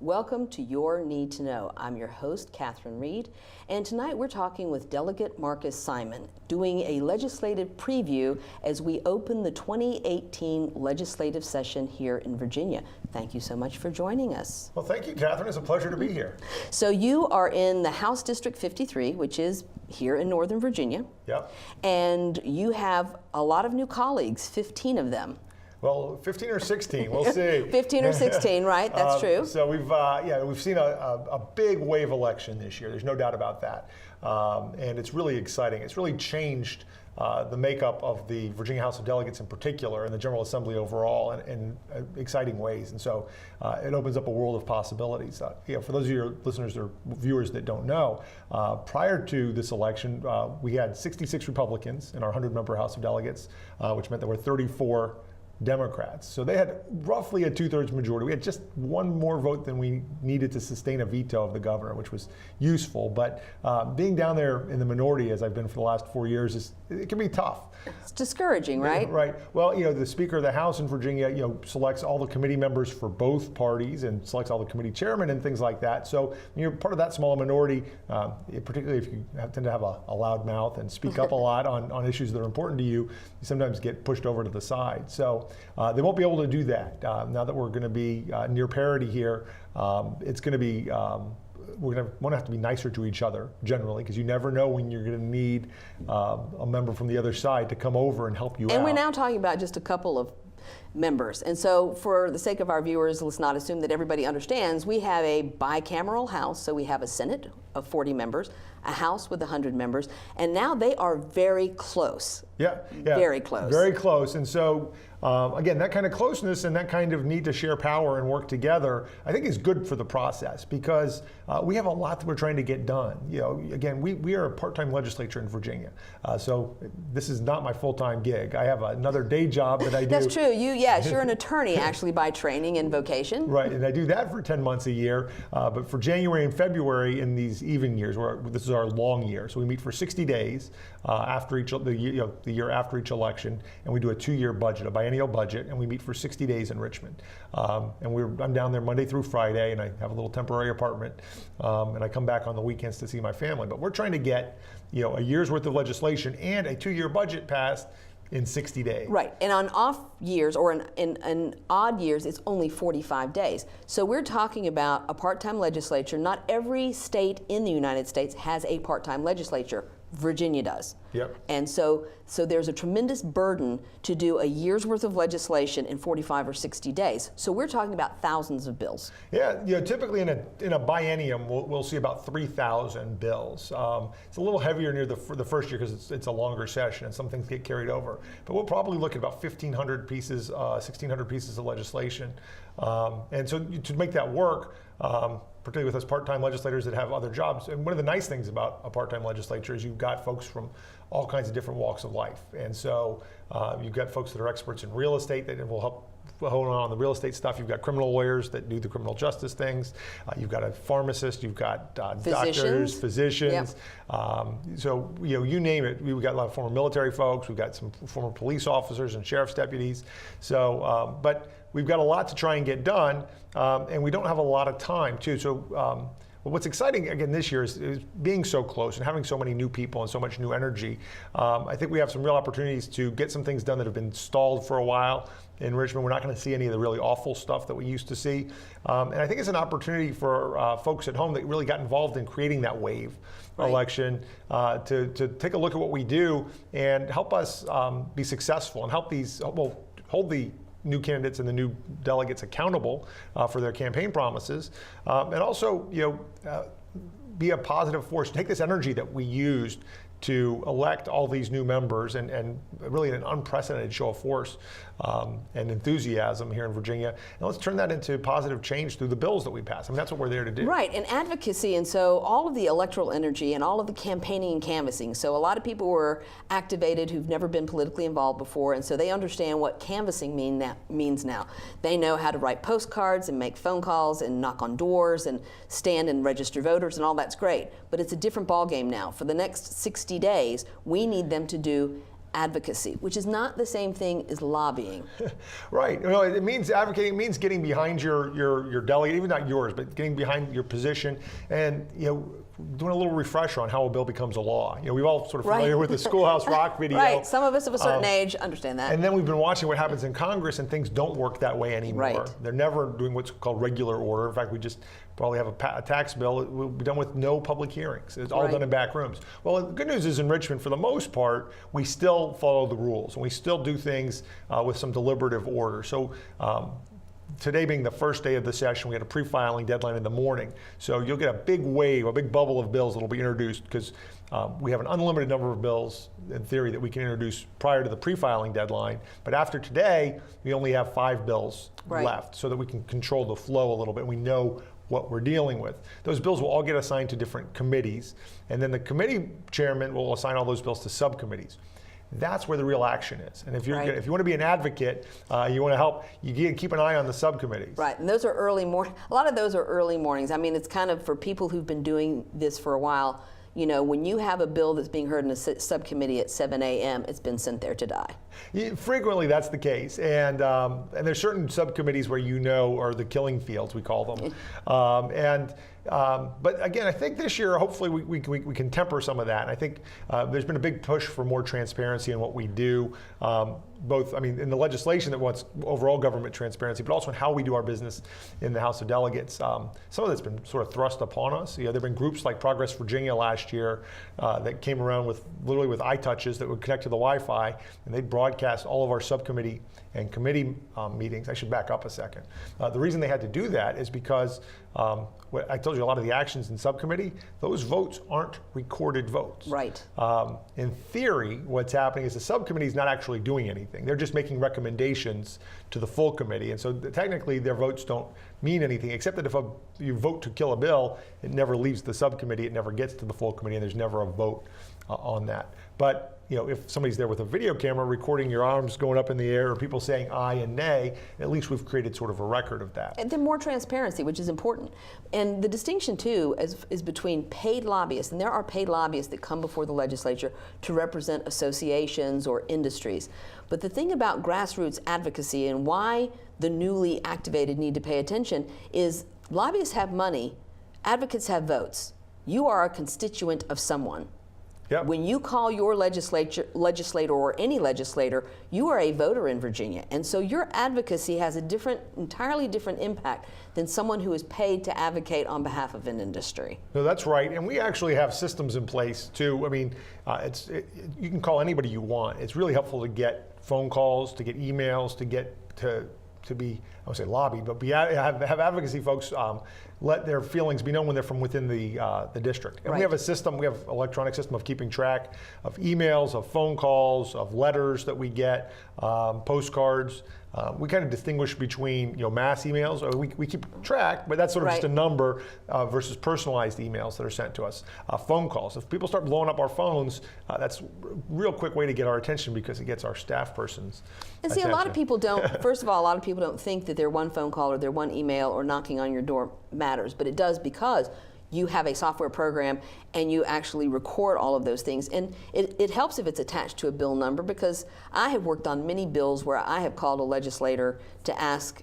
Welcome to Your Need to Know. I'm your host, Catherine Reed, and tonight we're talking with Delegate Marcus Simon, doing a legislative preview as we open the 2018 legislative session here in Virginia. Thank you so much for joining us. Well, thank you, Catherine. It's a pleasure to be here. So you are in the House District 53, which is here in Northern Virginia. Yep. And you have a lot of new colleagues, 15 of them. Well, 15 or 16, we'll see. 15 or 16, right? That's true. So we've seen a big wave election this year. There's no doubt about that. And it's really exciting. It's really changed the makeup of the Virginia House of Delegates in particular and the General Assembly overall in exciting ways. And so it opens up a world of possibilities. For those of your listeners or viewers that don't know, prior to this election, we had 66 Republicans in our 100-member House of Delegates, which meant there were 34 Democrats. So they had roughly a 2/3 majority. We had just one more vote than we needed to sustain a veto of the governor, which was useful. But being down there in the minority, as I've been for the last 4 years, it can be tough. It's discouraging, right? Right. Well, the Speaker of the House in Virginia, selects all the committee members for both parties and selects all the committee chairmen and things like that. So when you're part of that small minority, particularly if you tend to have a loud mouth and speak up a lot on issues that are important to you, you sometimes get pushed over to the side. So they won't be able to do that. Now that we're going to be near parity here, it's going to be, we're going to have to be nicer to each other generally, because you never know when you're going to need a member from the other side to come over and help you out. And we're now talking about just a couple of members. And so for the sake of our viewers, let's not assume that everybody understands. We have a bicameral House, so we have a Senate of 40 members, a House with 100 members, and now they are very close. Yeah. Very close. Very close. And so, again, that kind of closeness and that kind of need to share power and work together, I think is good for the process, because we have a lot that we're trying to get done. Again, we are a part-time legislature in Virginia. So this is not my full-time gig. I have another day job that I do. That's true. You're an attorney actually by training and vocation. Right, and I do that for 10 months a year. But for January and February in these even years, this is our long year. So we meet for 60 days after the year after each election, and we do a 2-year budget, a biennial budget, and we meet for 60 days in Richmond. And I'm down there Monday through Friday, and I have a little temporary apartment, and I come back on the weekends to see my family. But we're trying to get a year's worth of legislation and a 2-year budget passed in 60 days. Right, and on off years or in odd years, it's only 45 days. So we're talking about a part-time legislature. Not every state in the United States has a part-time legislature. Virginia does. Yep. And so there's a tremendous burden to do a year's worth of legislation in 45 or 60 days. So we're talking about thousands of bills. Yeah, typically in a biennium, we'll see about 3,000 bills. It's a little heavier near the first year because it's a longer session and some things get carried over. But we'll probably look at about 1,500 pieces, 1,600 pieces of legislation. And so to make that work, particularly with us part-time legislators that have other jobs. And one of the nice things about a part-time legislature is you've got folks from all kinds of different walks of life. And so you've got folks that are experts in real estate that will help hold on the real estate stuff. You've got criminal lawyers that do the criminal justice things. You've got a pharmacist. You've got doctors, physicians. Yep. So you name it. We've got a lot of former military folks. We've got some former police officers and sheriff's deputies. So, but we've got a lot to try and get done, and we don't have a lot of time too. So. But what's exciting again this year is being so close and having so many new people and so much new energy. I think we have some real opportunities to get some things done that have been stalled for a while in Richmond. We're not going to see any of the really awful stuff that we used to see. And I think it's an opportunity for folks at home that really got involved in creating that wave election to take a look at what we do and help us be successful and help hold the new candidates and the new delegates accountable for their campaign promises, and also be a positive force. Take this energy that we used to elect all these new members and really an unprecedented show of force and enthusiasm here in Virginia. And let's turn that into positive change through the bills that we pass. I mean, that's what we're there to do. Right, and advocacy, and so all of the electoral energy and all of the campaigning and canvassing. So a lot of people were activated who've never been politically involved before, and so they understand what canvassing means now. They know how to write postcards and make phone calls and knock on doors and stand and register voters, and all that's great. But it's a different ballgame now. For the next 60 days, we need them to do advocacy, which is not the same thing as lobbying. Right. You know, it means advocating. It means getting behind your delegate, even not yours, but getting behind your position, and doing a little refresher on how a bill becomes a law. We've all sort of familiar with the Schoolhouse Rock video. Right. Some of us of a certain age understand that. And then we've been watching what happens in Congress, and things don't work that way anymore. Right. They're never doing what's called regular order. In fact, we just probably have a tax bill. It will be done with no public hearings. It's all done in back rooms. Well, the good news is in Richmond, for the most part, we still follow the rules, and we still do things with some deliberative order. So. Today being the first day of the session, we had a pre-filing deadline in the morning. So you'll get a big wave, a big bubble of bills that will be introduced because we have an unlimited number of bills, in theory, that we can introduce prior to the pre-filing deadline. But after today, we only have 5 bills left so that we can control the flow a little bit. We know what we're dealing with. Those bills will all get assigned to different committees, and then the committee chairman will assign all those bills to subcommittees. That's where the real action is. And if you want to be an advocate, you want to help, you keep an eye on the subcommittees. Right, and those are early morning. A lot of those are early mornings. I mean, it's kind of for people who've been doing this for a while. When you have a bill that's being heard in a subcommittee at 7 a.m., it's been sent there to die. Frequently, that's the case, and there's certain subcommittees where are the killing fields, we call them, but again, I think this year, hopefully, we can temper some of that. And I think there's been a big push for more transparency in what we do, both, in the legislation that wants overall government transparency, but also in how we do our business in the House of Delegates. Some of that's been sort of thrust upon us. There have been groups like Progress Virginia last year that came around literally with iTouches that would connect to the Wi-Fi, and they'd broadcast all of our subcommittee and committee meetings. I should back up a second. The reason they had to do that is because I told you a lot of the actions in subcommittee, those votes aren't recorded votes. Right. In theory, what's happening is the subcommittee is not actually doing anything. They're just making recommendations to the full committee. And so technically their votes don't mean anything, except that if you vote to kill a bill, it never leaves the subcommittee, it never gets to the full committee, and there's never a vote on that. But if somebody's there with a video camera recording your arms going up in the air or people saying aye and nay, at least we've created sort of a record of that. And then more transparency, which is important. And the distinction, too, is between paid lobbyists, and there are paid lobbyists that come before the legislature to represent associations or industries. But the thing about grassroots advocacy and why the newly activated need to pay attention is lobbyists have money, advocates have votes. You are a constituent of someone. Yep. When you call your legislator or any legislator, you are a voter in Virginia. And so your advocacy has a entirely different impact than someone who is paid to advocate on behalf of an industry. No, that's right. And we actually have systems in place too. You can call anybody you want. It's really helpful to get phone calls, to get emails, to get to be, I would say lobby, but have advocacy folks let their feelings be known when they're from within the district. And we have a system, we have an electronic system of keeping track of emails, of phone calls, of letters that we get, postcards. We kind of distinguish between mass emails, or we keep track, but that's sort of just a number versus personalized emails that are sent to us. Phone calls. If people start blowing up our phones, that's a real quick way to get our attention because it gets our staff person's attention. A lot of people don't, first of all, a lot of people don't think that their one phone call or their one email or knocking on your door matters, but it does because you have a software program and you actually record all of those things. And it helps if it's attached to a bill number, because I have worked on many bills where I have called a legislator to ask,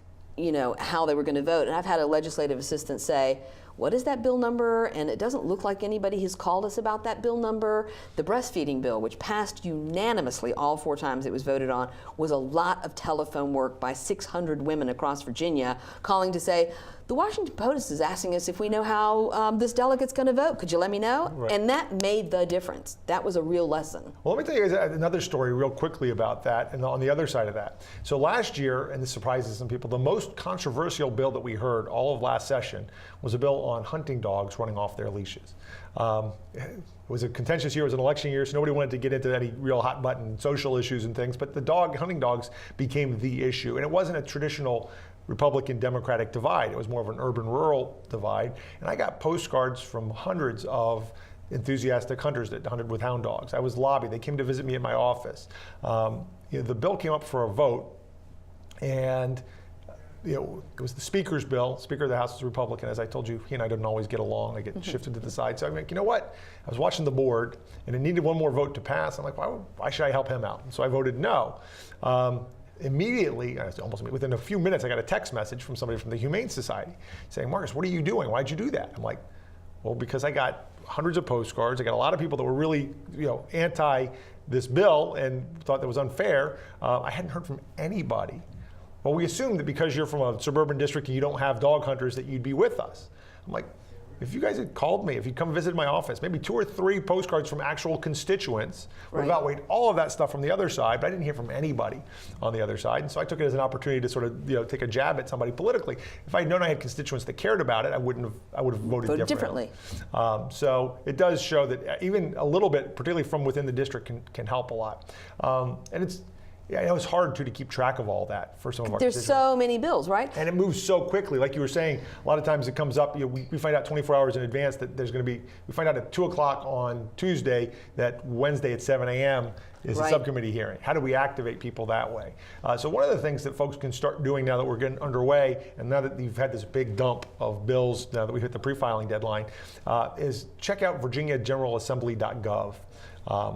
how they were going to vote. And I've had a legislative assistant say, what is that bill number? And it doesn't look like anybody has called us about that bill number. The breastfeeding bill, which passed unanimously all 4 times it was voted on, was a lot of telephone work by 600 women across Virginia calling to say, the Washington Post is asking us if we know how this delegate's going to vote. Could you let me know? Right. And that made the difference. That was a real lesson. Well, let me tell you guys another story real quickly about that, and on the other side of that. So last year, and this surprises some people, the most controversial bill that we heard all of last session was a bill on hunting dogs running off their leashes. It was a contentious year, it was an election year, so nobody wanted to get into any real hot button social issues and things, but hunting dogs became the issue. And it wasn't a traditional Republican-Democratic divide. It was more of an urban-rural divide. And I got postcards from hundreds of enthusiastic hunters that hunted with hound dogs. I was lobbied. They came to visit me at my office. The bill came up for a vote, and it was the Speaker's bill. Speaker of the House was a Republican. As I told you, he and I didn't always get along. I get shifted to the side. So I'm like, you know what? I was watching the board, and it needed one more vote to pass. I'm like, why should I help him out? And so I voted no. Immediately, almost within a few minutes, I got a text message from somebody from the Humane Society saying, Marcus, what are you doing? Why'd you do that? I'm like, well, because I got hundreds of postcards. I got a lot of people that were really, anti this bill and thought that was unfair. I hadn't heard from anybody. Well, we assumed that because you're from a suburban district and you don't have dog hunters that you'd be with us. I'm like, if you guys had called me, if you'd come visit my office, maybe 2 or 3 postcards from actual constituents would have outweighed all of that stuff from the other side, but I didn't hear from anybody on the other side. And so I took it as an opportunity to sort of take a jab at somebody politically. If I had known I had constituents that cared about it, I would have voted differently. So it does show that even a little bit, particularly from within the district, can help a lot. And it was hard to keep track of all that for some of our There's so many bills, right? And it moves so quickly. Like you were saying, a lot of times it comes up, we find out 24 hours in advance that there's going to be, we find out at 2 o'clock on Tuesday that Wednesday at 7 a.m. is a subcommittee hearing. How do we activate people that way? So one of the things that folks can start doing now that we're getting underway, and now that you've had this big dump of bills, now that we've hit the pre-filing deadline, is check out virginiageneralassembly.gov.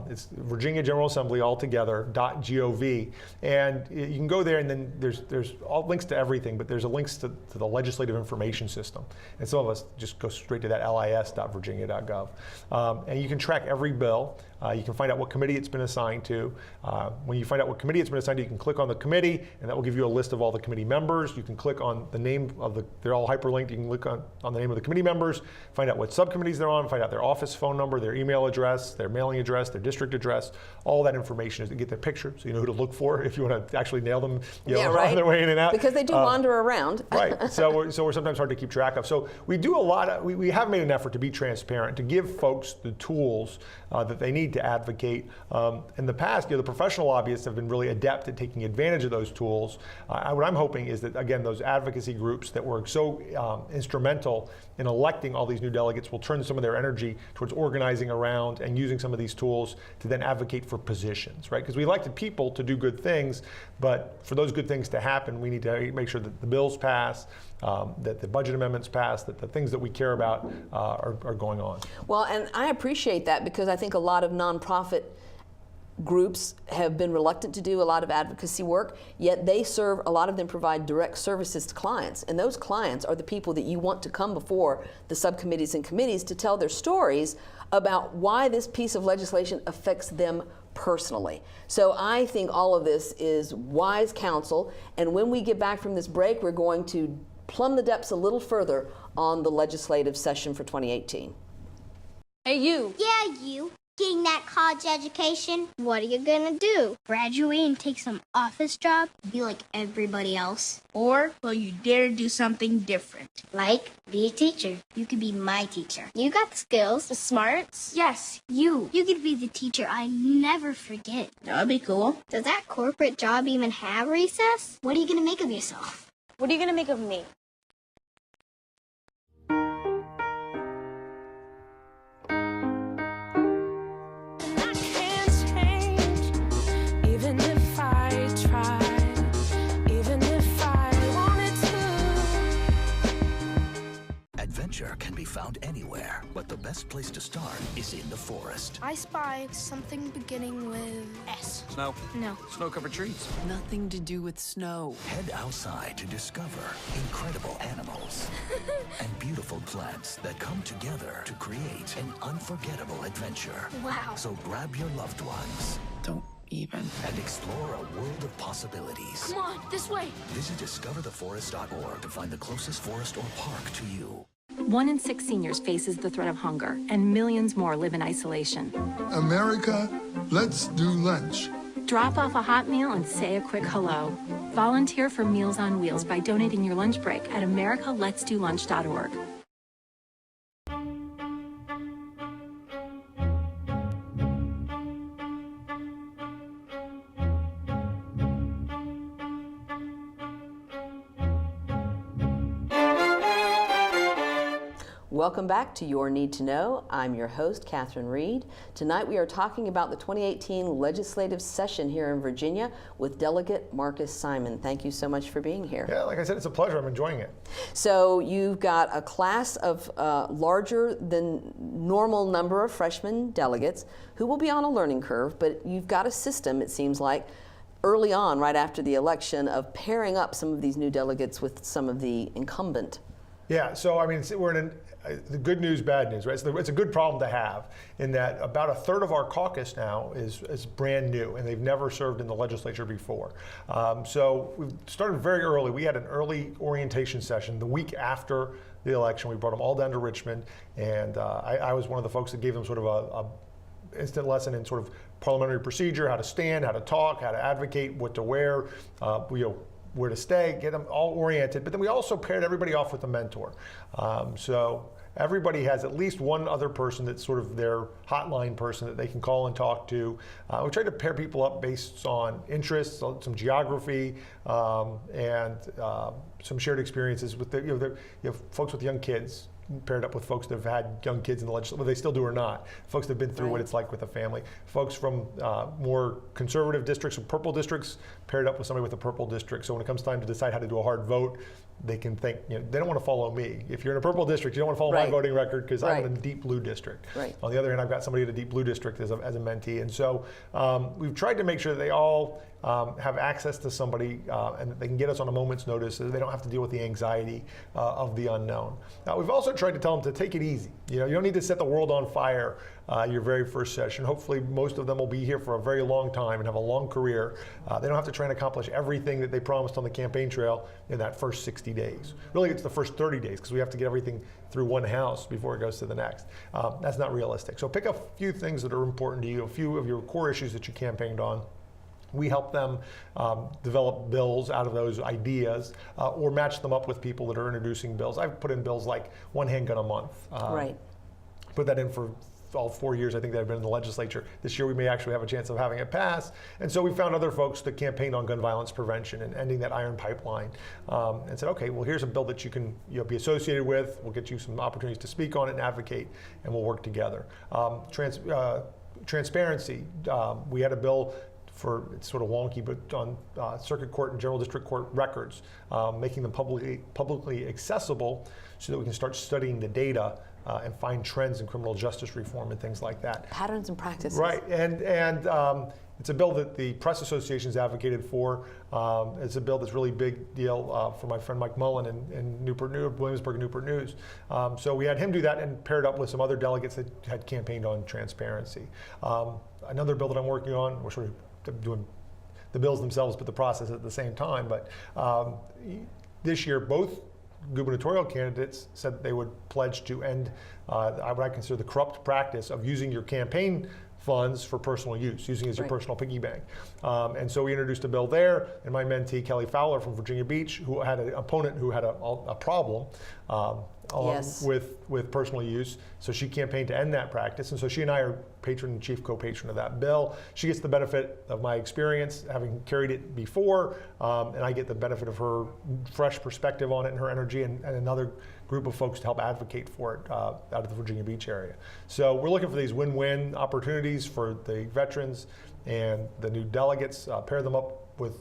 It's Virginia General Assembly altogether.gov, and you can go there, and then there's all links to everything, but there's a links to the legislative information system, and some of us just go straight to that lis.virginia.gov, and you can track every bill. You can find out what committee it's been assigned to. When you find out what committee it's been assigned to, you can click on the committee, and that will give you a list of all the committee members. You can click on the name of they're all hyperlinked. You can click on the name of the committee members, find out what subcommittees they're on, find out their office phone number, their email address, their mailing address, their district address. All that information is to get their picture, so you know who to look for if you want to actually nail them on their way in and out. Because they do wander around. Right. So we're sometimes hard to keep track of. So we do a lot. We have made an effort to be transparent, to give folks the tools that they need to advocate. In the past, the professional lobbyists have been really adept at taking advantage of those tools. What I'm hoping is that, again, those advocacy groups that were so instrumental in electing all these new delegates will turn some of their energy towards organizing around and using some of these tools to then advocate for positions, right? Because we elected people to do good things, but for those good things to happen, we need to make sure that the bills pass, that the budget amendments pass, that the things that we care about are going on. Well, and I appreciate that, because I think a lot of nonprofit groups have been reluctant to do a lot of advocacy work, yet a lot of them provide direct services to clients. And those clients are the people that you want to come before the subcommittees and committees to tell their stories about why this piece of legislation affects them personally. So I think all of this is wise counsel. And when we get back from this break, we're going to plumb the depths a little further on the legislative session for 2018. Hey, you. Yeah, you. Getting that college education? What are you gonna do? Graduate and take some office job? Be like everybody else? Or will you dare do something different? Like, be a teacher. You could be my teacher. You got the skills. The smarts? Yes, you. You could be the teacher I never forget. That would be cool. Does that corporate job even have recess? What are you gonna make of yourself? What are you gonna make of me? Adventure can be found anywhere, but the best place to start is in the forest. I spy something beginning with S. Snow. No. Snow-covered trees. Nothing to do with snow. Head outside to discover incredible animals and beautiful plants that come together to create an unforgettable adventure. Wow. So grab your loved ones Don't even. and explore a world of possibilities. Come on, this way. Visit discovertheforest.org to find the closest forest or park to you. 1 in 6 seniors faces the threat of hunger, and millions more live in isolation. America, let's do lunch. Drop off a hot meal and say a quick hello. Volunteer for Meals on Wheels by donating your lunch break at americaletsdolunch.org. Welcome back to Your Need to Know. I'm your host, Catherine Reed. Tonight we are talking about the 2018 legislative session here in Virginia with Delegate Marcus Simon. Thank you so much for being here. Yeah, like I said, it's a pleasure. I'm enjoying it. So you've got a class of larger than normal number of freshman delegates who will be on a learning curve, but you've got a system, it seems like, early on, right after the election, of pairing up some of these new delegates with some of the incumbent. Yeah, so I mean, we're in the good news, bad news, right? So it's a good problem to have in that about a third of our caucus now is brand new and they've never served in the legislature before. So we started very early. We had an early orientation session the week after the election. We brought them all down to Richmond, and I was one of the folks that gave them sort of a instant lesson in sort of parliamentary procedure, how to stand, how to talk, how to advocate, what to wear, where to stay, get them all oriented. But then we also paired everybody off with a mentor. So everybody has at least one other person that's sort of their hotline person that they can call and talk to. We try to pair people up based on interests, some geography, and some shared experiences with you have folks with young kids paired up with folks that have had young kids in the legislature, whether they still do or not. Folks that have been through what it's like with a family. Folks from more conservative districts or purple districts paired up with somebody with a purple district. So when it comes time to decide how to do a hard vote, they can think, they don't want to follow me. If you're in a purple district, you don't want to follow my voting record because I'm in a deep blue district. On the other hand, I've got somebody in a deep blue district as a mentee. And so we've tried to make sure that they all have access to somebody and that they can get us on a moment's notice so they don't have to deal with the anxiety of the unknown. Now, we've also tried to tell them to take it easy. You don't need to set the world on fire your very first session. Hopefully, most of them will be here for a very long time and have a long career. They don't have to try and accomplish everything that they promised on the campaign trail in that first 60 days. Really, it's the first 30 days because we have to get everything through one house before it goes to the next. That's not realistic. So pick a few things that are important to you, a few of your core issues that you campaigned on. We help them develop bills out of those ideas or match them up with people that are introducing bills. I've put in bills like one handgun a month. Put that in for all 4 years I think that I've been in the legislature. This year we may actually have a chance of having it pass. And so we found other folks that campaigned on gun violence prevention and ending that iron pipeline and said, okay, well, here's a bill that you can be associated with. We'll get you some opportunities to speak on it and advocate, and we'll work together. Transparency. We had a bill for, it's sort of wonky, but on circuit court and general district court records, making them publicly accessible so that we can start studying the data and find trends in criminal justice reform and things like that. Patterns and practices. Right, and it's a bill that the press association's advocated for. It's a bill that's really big deal for my friend Mike Mullen in Williamsburg and Newport News. So we had him do that and paired up with some other delegates that had campaigned on transparency. Another bill that I'm working on, we're sort of doing the bills themselves but the process at the same time, but this year both gubernatorial candidates said that they would pledge to end what I consider the corrupt practice of using your campaign funds for personal use, using it as your personal piggy bank. And so we introduced a bill there, and my mentee, Kelly Fowler from Virginia Beach, who had an opponent who had a problem with personal use, so she campaigned to end that practice, and so she and I are patron and chief co-patron of that bill. She gets the benefit of my experience, having carried it before, and I get the benefit of her fresh perspective on it and her energy, and another group of folks to help advocate for it out of the Virginia Beach area. So we're looking for these win-win opportunities for the veterans and the new delegates, pair them up with,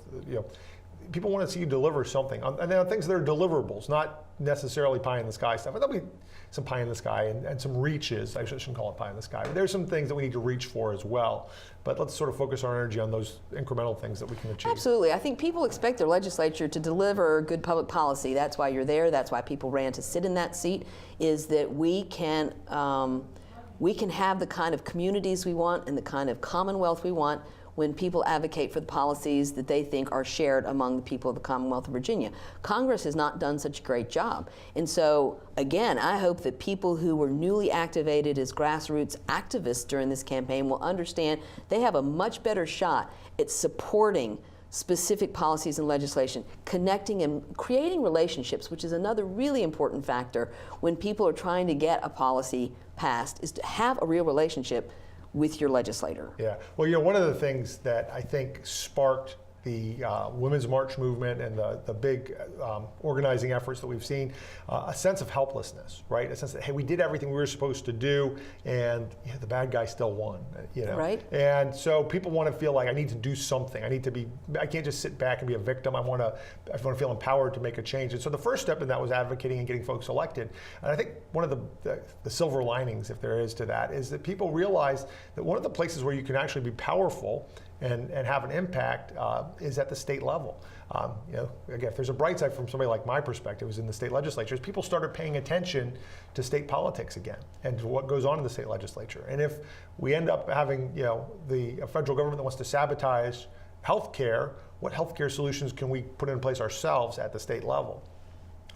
people want to see you deliver something. And there are things that are deliverables, not necessarily pie in the sky stuff. There'll be some pie in the sky and some reaches. I shouldn't call it pie in the sky. But there's some things that we need to reach for as well. But let's sort of focus our energy on those incremental things that we can achieve. Absolutely. I think people expect their legislature to deliver good public policy. That's why you're there. That's why people ran to sit in that seat, is that we can have the kind of communities we want and the kind of commonwealth we want when people advocate for the policies that they think are shared among the people of the Commonwealth of Virginia. Congress has not done such a great job. And so, again, I hope that people who were newly activated as grassroots activists during this campaign will understand they have a much better shot at supporting specific policies and legislation, connecting and creating relationships, which is another really important factor when people are trying to get a policy passed, is to have a real relationship with your legislator. Yeah, well, one of the things that I think sparked the Women's March movement and the big organizing efforts that we've seen, a sense of helplessness, right? A sense that, hey, we did everything we were supposed to do, and the bad guy still won, Right. And so people want to feel like I need to do something. I can't just sit back and be a victim. I want to feel empowered to make a change. And so the first step in that was advocating and getting folks elected. And I think one of the silver linings, if there is to that, is that people realize that one of the places where you can actually be powerful and have an impact is at the state level. Again, if there's a bright side from somebody like my perspective, was in the state legislatures, people started paying attention to state politics again and to what goes on in the state legislature. And if we end up having the federal government that wants to sabotage healthcare, what healthcare solutions can we put in place ourselves at the state level?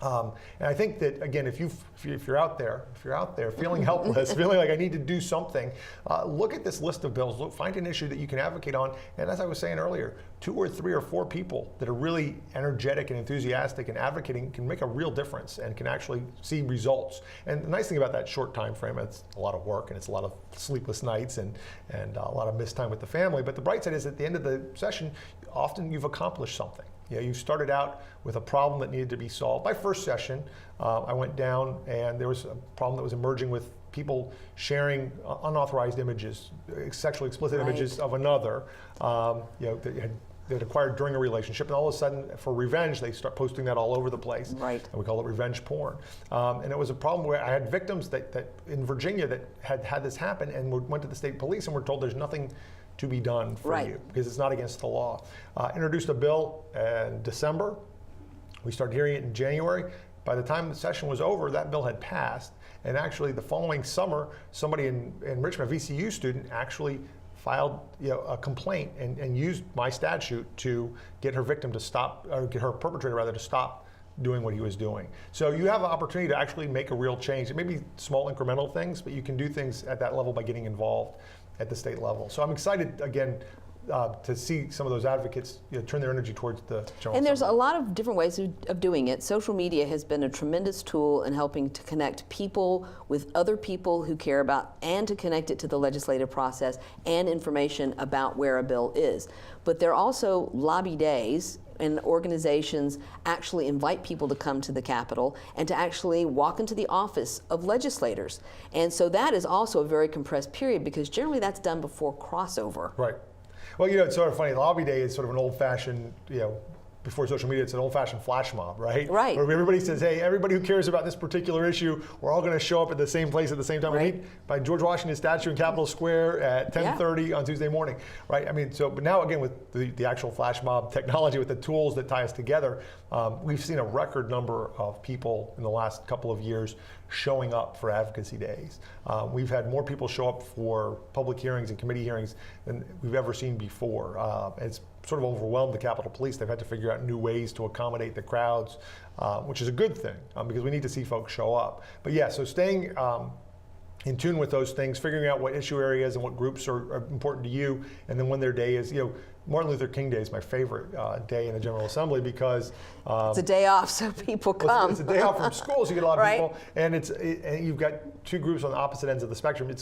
And I think that, again, if you're out there feeling helpless, feeling like I need to do something, look at this list of bills. Find an issue that you can advocate on. And as I was saying earlier, 2 or 3 or 4 people that are really energetic and enthusiastic and advocating can make a real difference and can actually see results. And the nice thing about that short time frame, it's a lot of work and it's a lot of sleepless nights and a lot of missed time with the family. But the bright side is at the end of the session, often you've accomplished something. You started out with a problem that needed to be solved. By first session, I went down and there was a problem that was emerging with people sharing unauthorized images, sexually explicit images of another, that had acquired during a relationship, and all of a sudden, for revenge, they start posting that all over the place. Right. And we call it revenge porn. And it was a problem where I had victims that in Virginia that had this happen and went to the state police and were told there's nothing to be done for you because it's not against the law. Introduced a bill in December. We started hearing it in January. By the time the session was over, that bill had passed. And actually, the following summer, somebody in Richmond, a VCU student, actually filed a complaint and used my statute to get her victim to stop, or get her perpetrator rather, to stop doing what he was doing. So you have an opportunity to actually make a real change. It may be small incremental things, but you can do things at that level by getting involved at the state level. So I'm excited, again, to see some of those advocates turn their energy towards the general And there's assembly. a lot of different ways of doing it. Social media has been a tremendous tool in helping to connect people with other people who care about, and to connect it to the legislative process and information about where a bill is. But there are also lobby days, and organizations actually invite people to come to the Capitol and to actually walk into the office of legislators. And so that is also a very compressed period, because generally that's done before crossover. Right. Well, it's sort of funny. Lobby day is sort of an old-fashioned, before social media, it's an old-fashioned flash mob, right? Right. Where everybody says, hey, everybody who cares about this particular issue, we're all going to show up at the same place at the same time. Right. We meet by George Washington statue in Capitol Square at 10:30 on Tuesday morning, right? I mean, but now again with the actual flash mob technology, with the tools that tie us together, we've seen a record number of people in the last couple of years showing up for advocacy days. We've had more people show up for public hearings and committee hearings than we've ever seen before. It's sort of overwhelmed the Capitol Police. They've had to figure out new ways to accommodate the crowds, which is a good thing, because we need to see folks show up. But yeah, so staying in tune with those things, figuring out what issue areas and what groups are important to you, and then when their day is, Martin Luther King Day is my favorite day in the General Assembly, because it's a day off, so people come. It's a day off from school, so you get a lot of Right. people, and and you've got two groups on the opposite ends of the spectrum.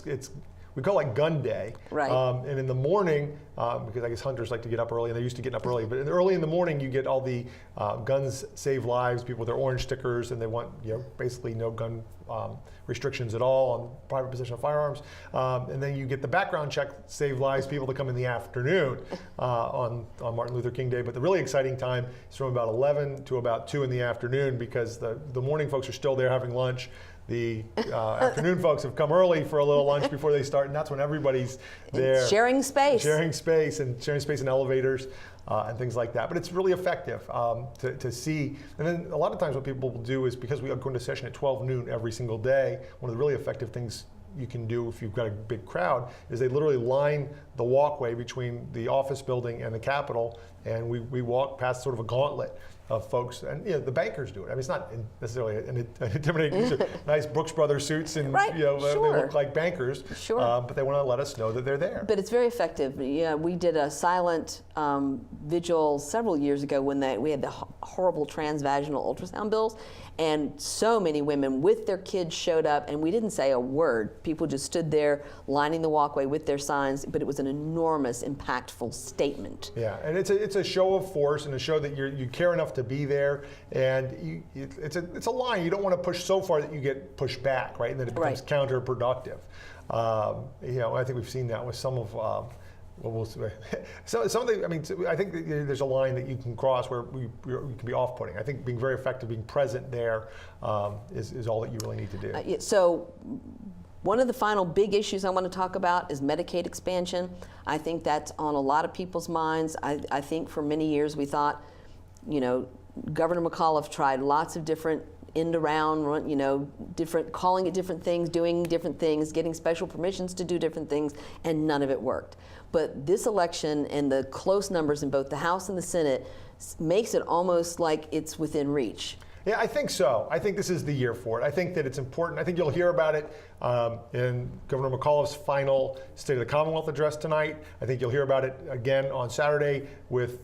We call it Gun Day. Right. And in the morning, because I guess hunters like to get up early, and they're used to getting up early, but early in the morning you get all the Guns Save Lives, people with their orange stickers, and they want basically no gun restrictions at all on private possession of firearms. And then you get the background check Save Lives people to come in the afternoon on Martin Luther King Day. But the really exciting time is from about 11 to about 2 in the afternoon, because the morning folks are still there having lunch. The afternoon folks have come early for a little lunch before they start, and that's when everybody's there. Sharing space. Sharing space in elevators and things like that. But it's really effective to see. And then a lot of times what people will do is, because we go into session at 12 noon every single day, one of the really effective things you can do if you've got a big crowd is they literally line the walkway between the office building and the Capitol, and we walk past sort of a gauntlet. of folks, and the bankers do it. I mean, it's not necessarily an intimidating. These are nice Brooks Brothers suits, and Right, they sure. look like bankers. Sure. But they want to let us know that they're there. But it's very effective. Yeah, we did a silent vigil several years ago when we had the horrible transvaginal ultrasound bills, and so many women with their kids showed up, and we didn't say a word. People just stood there lining the walkway with their signs, but it was an enormous, impactful statement. Yeah, and it's a show of force and a show that you care enough to be there, and it's a line you don't want to push so far that you get pushed back, right, and that it becomes counterproductive. I think we've seen that with some of. We'll see. So something. I mean, I think that there's a line that you can cross where you can be off-putting. I think being very effective, being present there, is all that you really need to do. So, one of the final big issues I want to talk about is Medicaid expansion. I think that's on a lot of people's minds. I think for many years we thought, Governor McAuliffe tried lots of different end around, different, calling it different things, doing different things, getting special permissions to do different things, and none of it worked. But this election and the close numbers in both the House and the Senate makes it almost like it's within reach. Yeah, I think so. I think this is the year for it. I think that it's important. I think you'll hear about it in Governor McAuliffe's final State of the Commonwealth address tonight. I think you'll hear about it again on Saturday with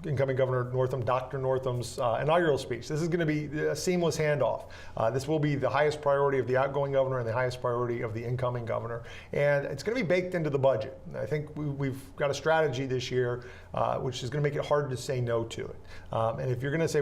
incoming Governor Northam, Dr. Northam's inaugural speech. This is going to be a seamless handoff. This will be the highest priority of the outgoing governor and the highest priority of the incoming governor. And it's going to be baked into the budget. I think we've got a strategy this year which is going to make it hard to say no to it. And if you're going to say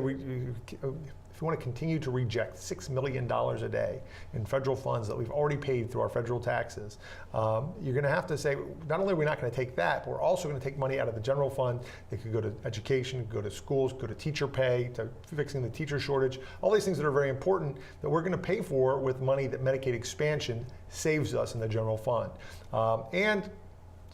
if you want to continue to reject $6 million a day in federal funds that we've already paid through our federal taxes, you're going to have to say, not only are we not going to take that, but we're also going to take money out of the general fund that could go to education, go to schools, go to teacher pay, to fixing the teacher shortage, all these things that are very important that we're going to pay for with money that Medicaid expansion saves us in the general fund.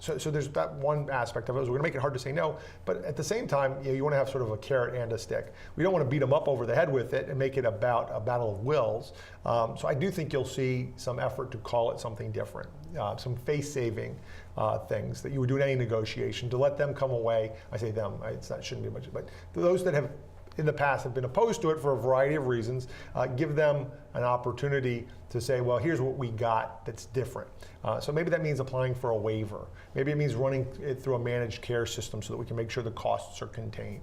So there's that one aspect of it. Is we're going to make it hard to say no, but at the same time, you want to have sort of a carrot and a stick. We don't want to beat them up over the head with it and make it about a battle of wills. So I do think you'll see some effort to call it something different, some face-saving things that you would do in any negotiation to let them come away. I say them, shouldn't be much, but those that have in the past have been opposed to it for a variety of reasons, give them an opportunity to say, well, here's what we got that's different. So maybe that means applying for a waiver. Maybe it means running it through a managed care system so that we can make sure the costs are contained.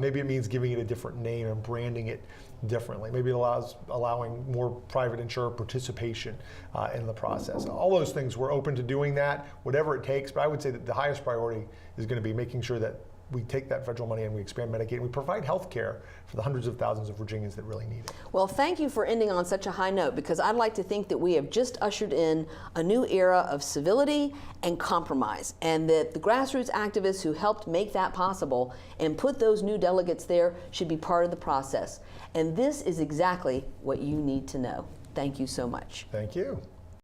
Maybe it means giving it a different name and branding it differently. Maybe it allows allowing more private insurer participation in the process. All those things, we're open to doing that, whatever it takes, but I would say that the highest priority is going to be making sure that we take that federal money and we expand Medicaid and we provide health care for the hundreds of thousands of Virginians that really need it. Well, thank you for ending on such a high note, because I'd like to think that we have just ushered in a new era of civility and compromise, and that the grassroots activists who helped make that possible and put those new delegates there should be part of the process. And this is exactly what you need to know. Thank you so much. Thank you.